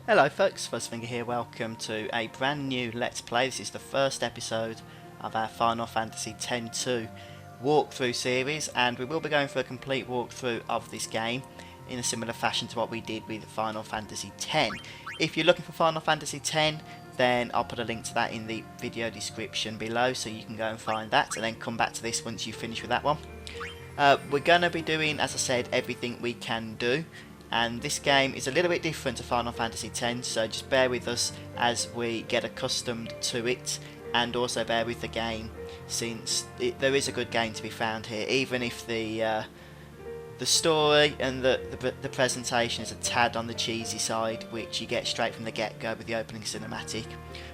Hello folks, Fuzzfinger here, welcome to a brand new Let's Play. This is the first episode of our Final Fantasy X-2 walkthrough series, and we will be going for a complete walkthrough of this game in a similar fashion to what we did with Final Fantasy X. If you're looking for Final Fantasy X, then I'll put a link to that in the video description below, so you can go and find that and then come back to this once you finish with that one. We're going to be doing, as I said, everything we can do. And this game is a little bit different to Final Fantasy X, so just bear with us as we get accustomed to it, and also bear with the game, since there is a good game to be found here, even if the story and the presentation is a tad on the cheesy side, which you get straight from the get-go with the opening cinematic.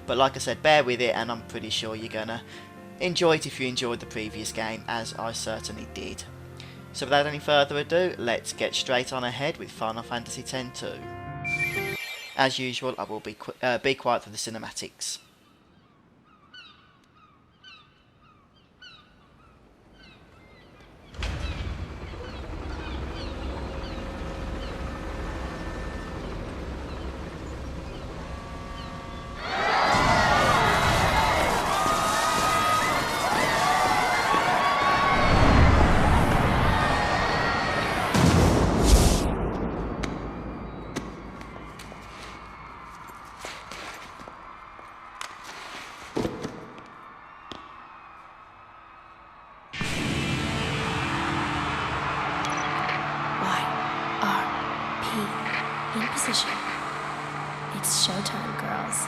But like I said, bear with it, and I'm pretty sure you're gonna enjoy it if you enjoyed the previous game, as I certainly did. So without any further ado, let's get straight on ahead with Final Fantasy X-2. As usual, I will be quiet for the cinematics. In position. It's showtime, girls.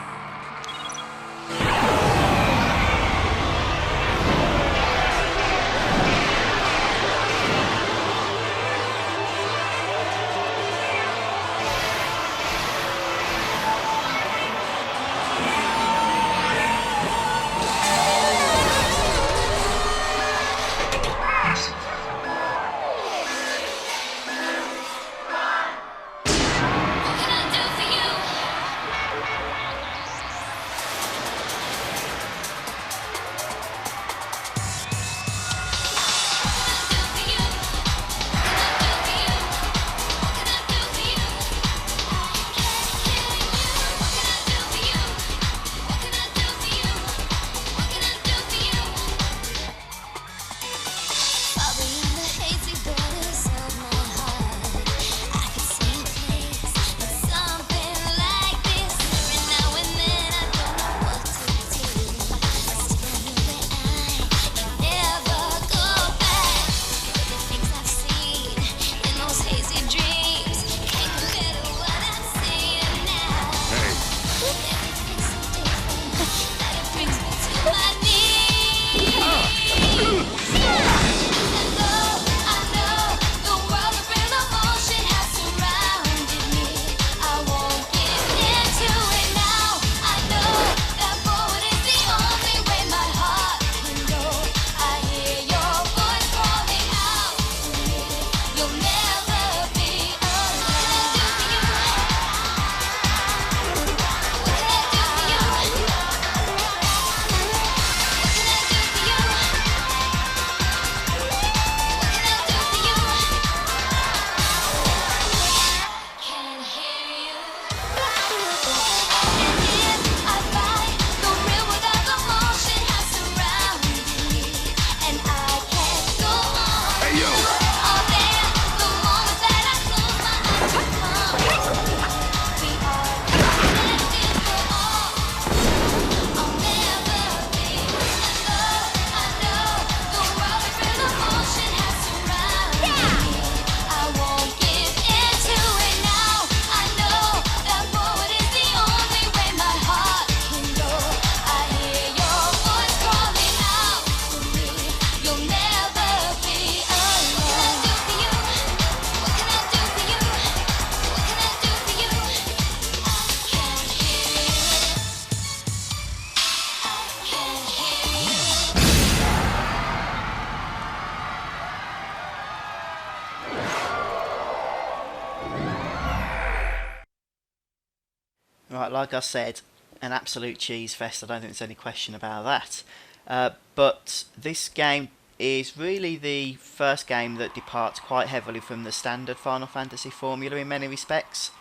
Right, like I said, an absolute cheese fest, I don't think there's any question about that. But this game is really the first game that departs quite heavily from the standard Final Fantasy formula in many respects.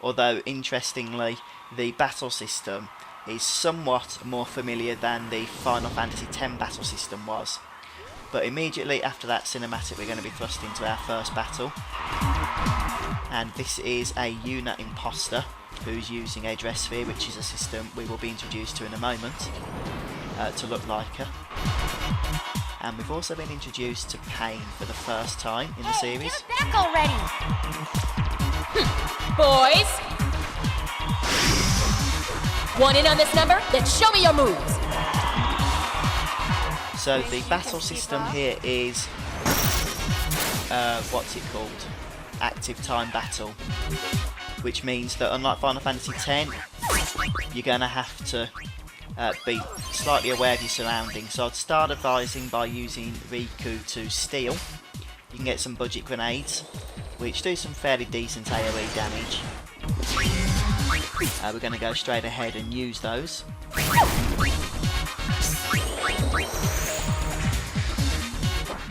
although interestingly the battle system is somewhat more familiar than the Final Fantasy X battle system was. But immediately after that cinematic we're going to be thrust into our first battle, and this is a unit imposter who's using a dress sphere, which is a system we will be introduced to in a moment, to look like her. And we've also been introduced to Pain for the first time in the series. Get back already! Boys! Want in on this number? Then show me your moves! So the battle system here is, what's it called? Active time battle. Which means that unlike Final Fantasy X, you're going to have to be slightly aware of your surroundings. So I'd start advising by using Riku to steal. You can get some budget grenades, which do some fairly decent AoE damage. We're going to go straight ahead and use those.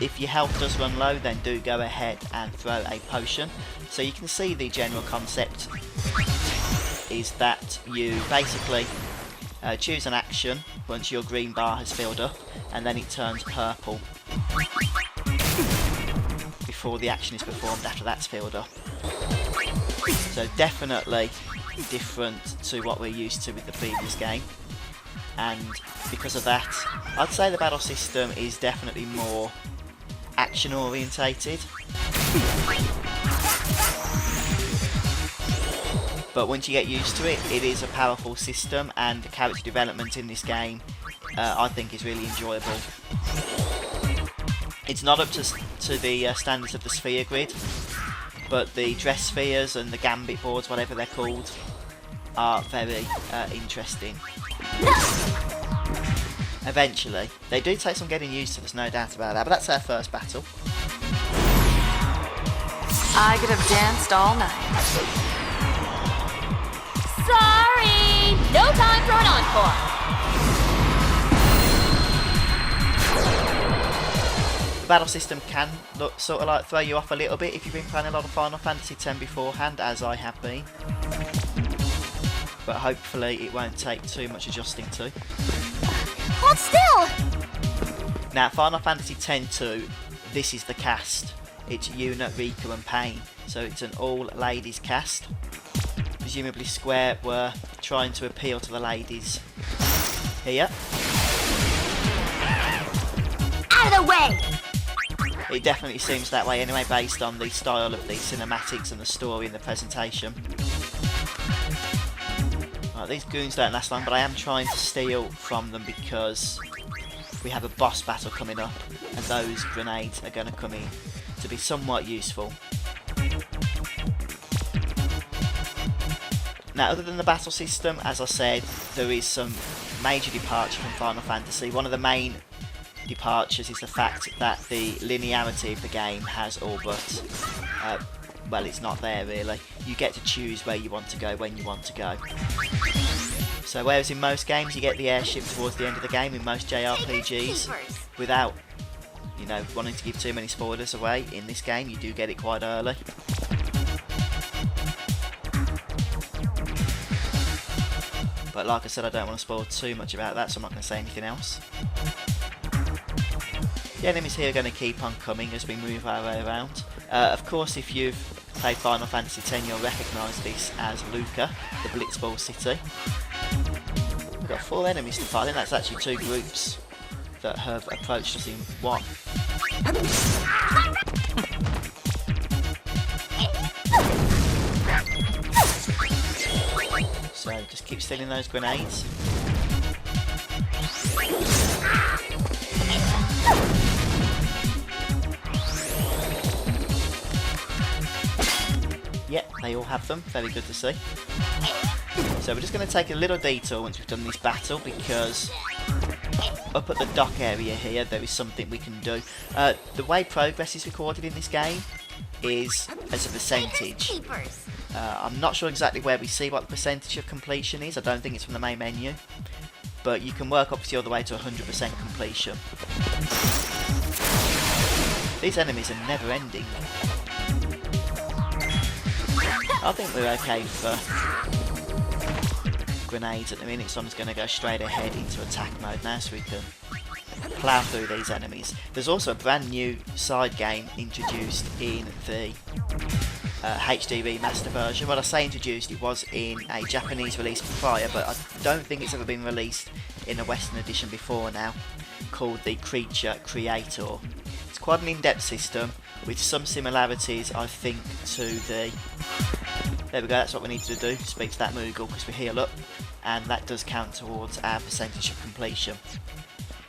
If your health does run low, then do go ahead and throw a potion. So you can see the general concept is that you basically choose an action once your green bar has filled up, and then it turns purple before the action is performed after that's filled up. So definitely different to what we're used to with the previous game, and because of that I'd say the battle system is definitely more action orientated. But once you get used to it, it is a powerful system, and the character development in this game I think is really enjoyable. It's not up to the standards of the sphere grid, but the dress spheres and the gambit boards, whatever they're called, are very interesting. Eventually. They do take some getting used to, there's no doubt about that, but that's our first battle. I could have danced all night. Sorry! No time for an encore! The battle system can look sort of like throw you off a little bit if you've been playing a lot of Final Fantasy X beforehand, as I have been. But hopefully it won't take too much adjusting to. Hold still! Now, Final Fantasy X-2, this is the cast. It's Yuna, Riku and Pain, so it's an all-ladies cast. Presumably Square were trying to appeal to the ladies here. Out of the way! It definitely seems that way anyway, based on the style of the cinematics and the story and the presentation. Right, these goons don't last long, but I am trying to steal from them because we have a boss battle coming up, and those grenades are going to come in to be somewhat useful. Now, other than the battle system, as I said, there is some major departure from Final Fantasy. One of the main departures is the fact that the linearity of the game has all but, well, it's not there really. You get to choose where you want to go when you want to go. So whereas in most games you get the airship towards the end of the game, in most JRPGs, without, you know, wanting to give too many spoilers away, in this game you do get it quite early. But like I said, I don't want to spoil too much about that, so I'm not going to say anything else. The enemies here are going to keep on coming as we move our way around. Of course, if you've played Final Fantasy X, you'll recognise this as Luca, the Blitzball City. We've got 4 enemies to fight. I think that's actually 2 groups that have approached us in one. So just keep stealing those grenades. Yep, they all have them. Very good to see. So we're just going to take a little detour once we've done this battle, because up at the dock area here there is something we can do. The way progress is recorded in this game is as a percentage. I'm not sure exactly where we see what the percentage of completion is. I don't think it's from the main menu, but you can work obviously all the way to 100% completion. These enemies are never ending. I think we're okay for grenades at the minute, so I'm just going to go straight ahead into attack mode now so we can plough through these enemies. There's also a brand new side game introduced in the HD Remaster version. Well, I say introduced, it was in a Japanese release prior, but I don't think it's ever been released in a Western edition before now, called the Creature Creator. It's quite an in-depth system with some similarities, I think, to the... There we go, that's what we need to do, speak to that Moogle because we heal up, and that does count towards our percentage of completion.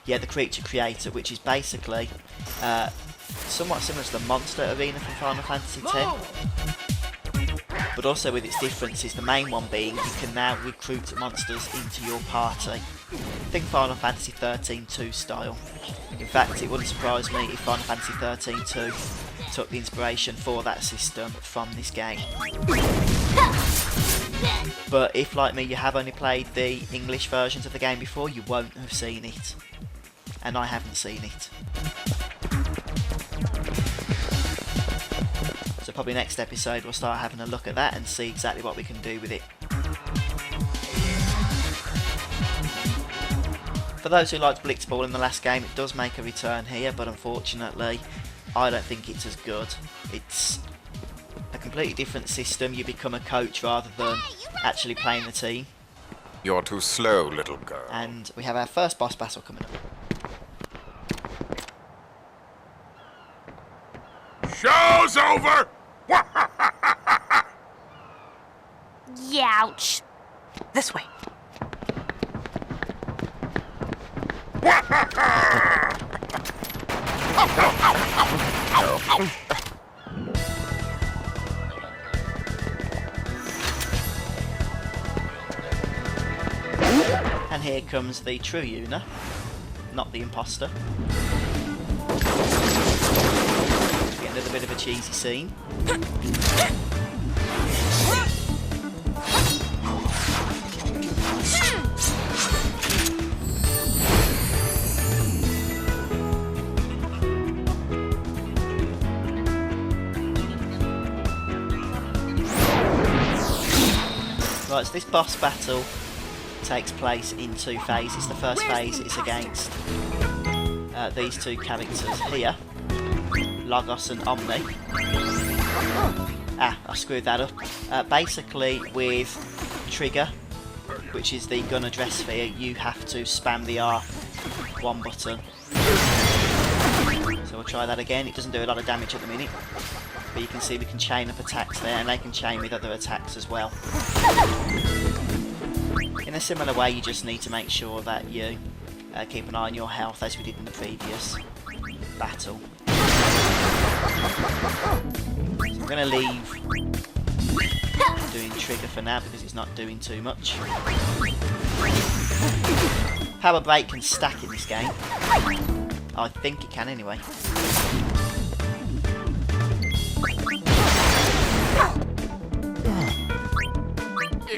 Yeah, the Creature Creator, which is basically somewhat similar to the Monster Arena from Final Fantasy X, but also with its differences, the main one being you can now recruit monsters into your party. Think Final Fantasy 13-2 style. In fact, it wouldn't surprise me if Final Fantasy 13-2 took the inspiration for that system from this game. But if, like me, you have only played the English versions of the game before, you won't have seen it. And I haven't seen it. So probably next episode we'll start having a look at that and see exactly what we can do with it. For those who liked Blitzball in the last game, it does make a return here, but unfortunately I don't think it's as good. It's a completely different system. You become a coach rather than actually playing the team. You're too slow, little girl. And we have our first boss battle coming up. Show's over! Youch. This way. And here comes the true Yuna, not the imposter. Get another bit of a cheesy scene. Right, so this boss battle takes place in two phases. The first phase is against these two characters here, Logos and Omni. I screwed that up. Basically, with Trigger, which is the gun address sphere, you have to spam the R1 button. So we'll try that again. It doesn't do a lot of damage at the minute, but you can see we can chain up attacks there, and they can chain with other attacks as well. In a similar way, you just need to make sure that you keep an eye on your health, as we did in the previous battle. So I'm going to leave doing Trigger for now because it's not doing too much. Power Break can stack in this game. I think it can anyway.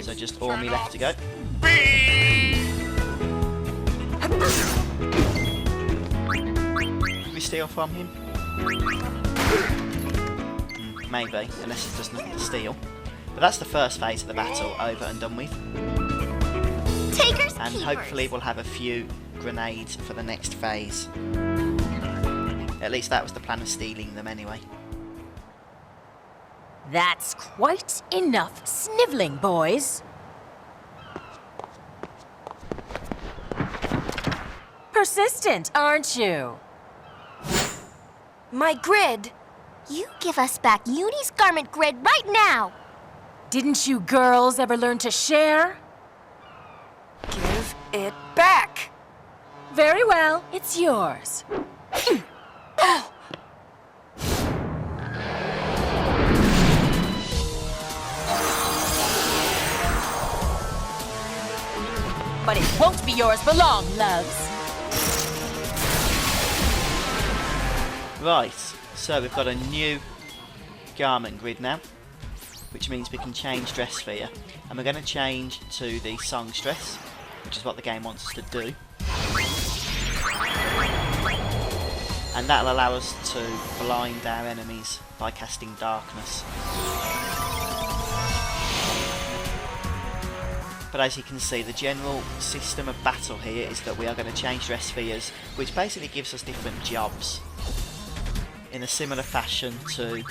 So just Ormi left to go. Can we steal from him? Maybe, unless it does nothing to steal. But that's the first phase of the battle over and done with. Takers, And keepers. hopefully we'll have a few grenades for the next phase. At least that was the plan of stealing them anyway. That's quite enough sniveling, boys. Persistent, aren't you? My grid. You give us back Uni's garment grid right now. Didn't you girls ever learn to share? Give it back. Very well, it's yours. But it won't be yours for long, loves. Right, so we've got a new garment grid now, which means we can change dress sphere. And we're going to change to the songstress, which is what the game wants us to do. And that'll allow us to blind our enemies by casting darkness. But as you can see, the general system of battle here is that we are going to change dress spheres, which basically gives us different jobs in a similar fashion to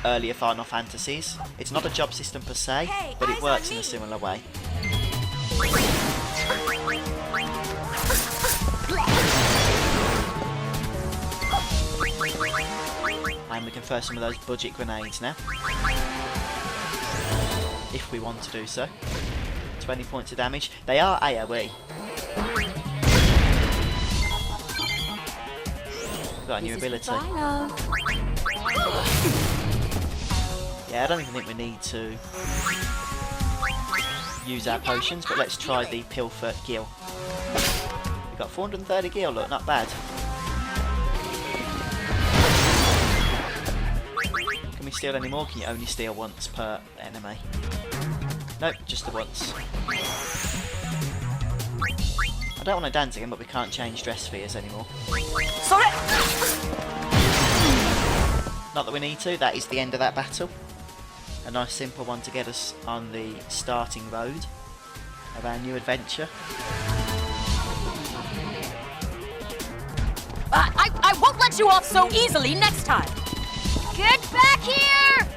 earlier Final Fantasies. It's not a job system per se, but it works in a similar way. And we can throw some of those budget grenades now, if we want to do so. 20 points of damage. They are AoE. Got a new ability. Yeah, I don't even think we need to use our potions, but let's try the Pilfer Gil. We've got 430 Gil, look, not bad. Can we steal any more? Can you only steal once per enemy? Nope, just the once. I don't want to dance again, but we can't change dress spheres anymore. Sorry. Not that we need to, that is the end of that battle. A nice simple one to get us on the starting road of our new adventure. I won't let you off so easily next time! Get back here!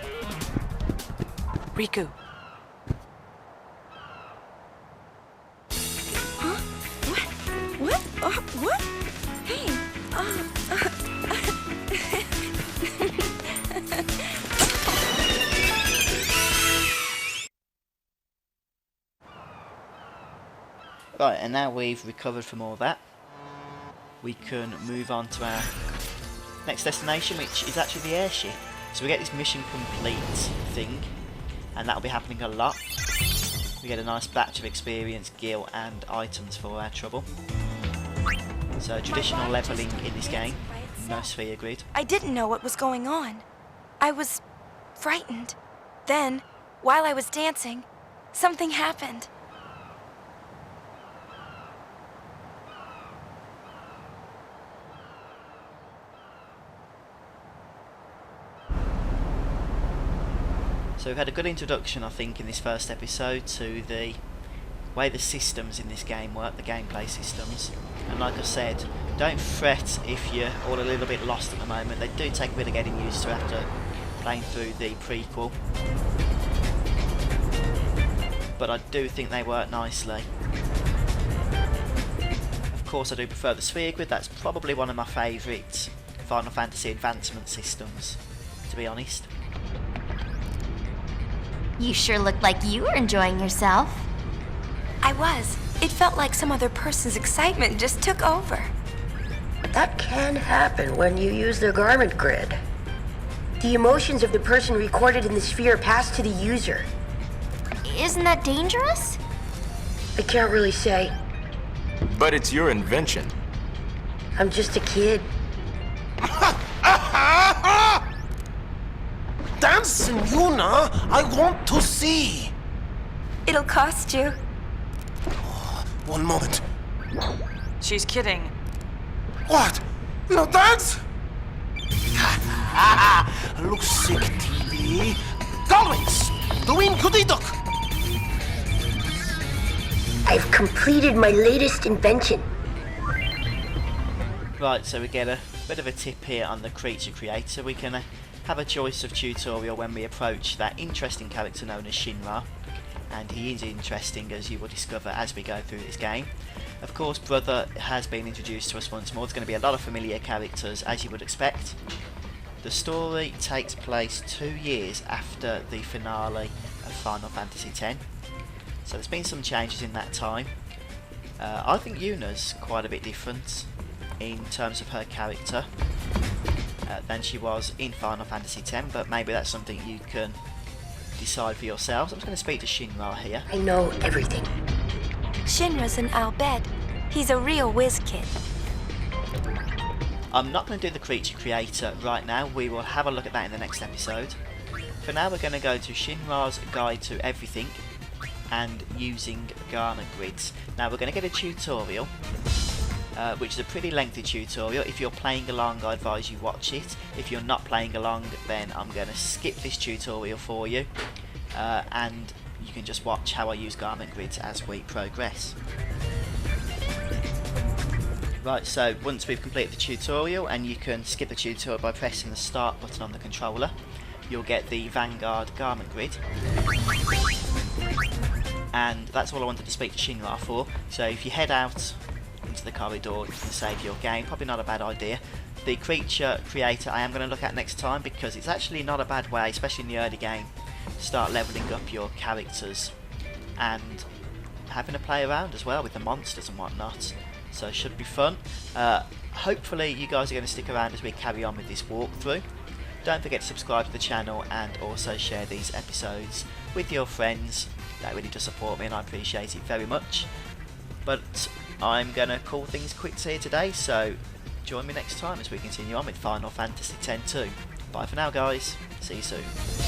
Riku. What? What? Hey, Right, and now we've recovered from all that, we can move on to our next destination, which is actually the airship. So we get this mission complete thing, and that'll be happening a lot. We get a nice batch of experience, gil, and items for our trouble. So traditional levelling in this game, no sphere grid. I didn't know what was going on. I was frightened. Then, while I was dancing, something happened. So we've had a good introduction, I think, in this first episode to the way the systems in this game work, the gameplay systems. And like I said, don't fret if you're all a little bit lost at the moment. They do take a bit of getting used to after playing through the prequel. But I do think they work nicely. Of course I do prefer the sphere grid, that's probably one of my favourite Final Fantasy advancement systems, to be honest. You sure looked like you were enjoying yourself. I was. It felt like some other person's excitement just took over. That can happen when you use the garment grid. The emotions of the person recorded in the sphere pass to the user. Isn't that dangerous? I can't really say. But it's your invention. I'm just a kid. Dance, Yuna! I want to see! It'll cost you. One moment. She's kidding. What? No dance? Looks sick, TV. Always doing goody duck. I've completed my latest invention. Right, so we get a bit of a tip here on the creature creator. We can have a choice of tutorial when we approach that interesting character known as Shinra, and he is interesting, as you will discover as we go through this game. Of course, Brother has been introduced to us once more. There's going to be a lot of familiar characters, as you would expect. The story takes place 2 years after the finale of Final Fantasy X, so there's been some changes in that time. I think Yuna's quite a bit different in terms of her character than she was in Final Fantasy X, but maybe that's something you can decide for yourselves. I'm just going to speak to Shinra here. I know everything. Shinra's an Al-Bhed. He's a real whiz kid. I'm not going to do the creature creator right now. We will have a look at that in the next episode. For now, we're going to go to Shinra's Guide to Everything and using garment grids. Now, we're going to get a tutorial, which is a pretty lengthy tutorial. If you're playing along, I advise you watch it. If you're not playing along, then I'm going to skip this tutorial for you, and you can just watch how I use garment grids as we progress. Right, so once we've completed the tutorial, and you can skip the tutorial by pressing the start button on the controller, you'll get the Vanguard garment grid. And that's all I wanted to speak to Shinra for. So if you head out into the corridor, you can save your game. Probably not a bad idea. The creature creator I am going to look at next time, because it's actually not a bad way, especially in the early game, to start leveling up your characters and having to play around as well with the monsters and whatnot. So it should be fun. Hopefully you guys are going to stick around as we carry on with this walkthrough. Don't forget to subscribe to the channel and also share these episodes with your friends. That really does support me and I appreciate it very much. But I'm going to call things quits here today, so join me next time as we continue on with Final Fantasy X-2. Bye for now guys, see you soon.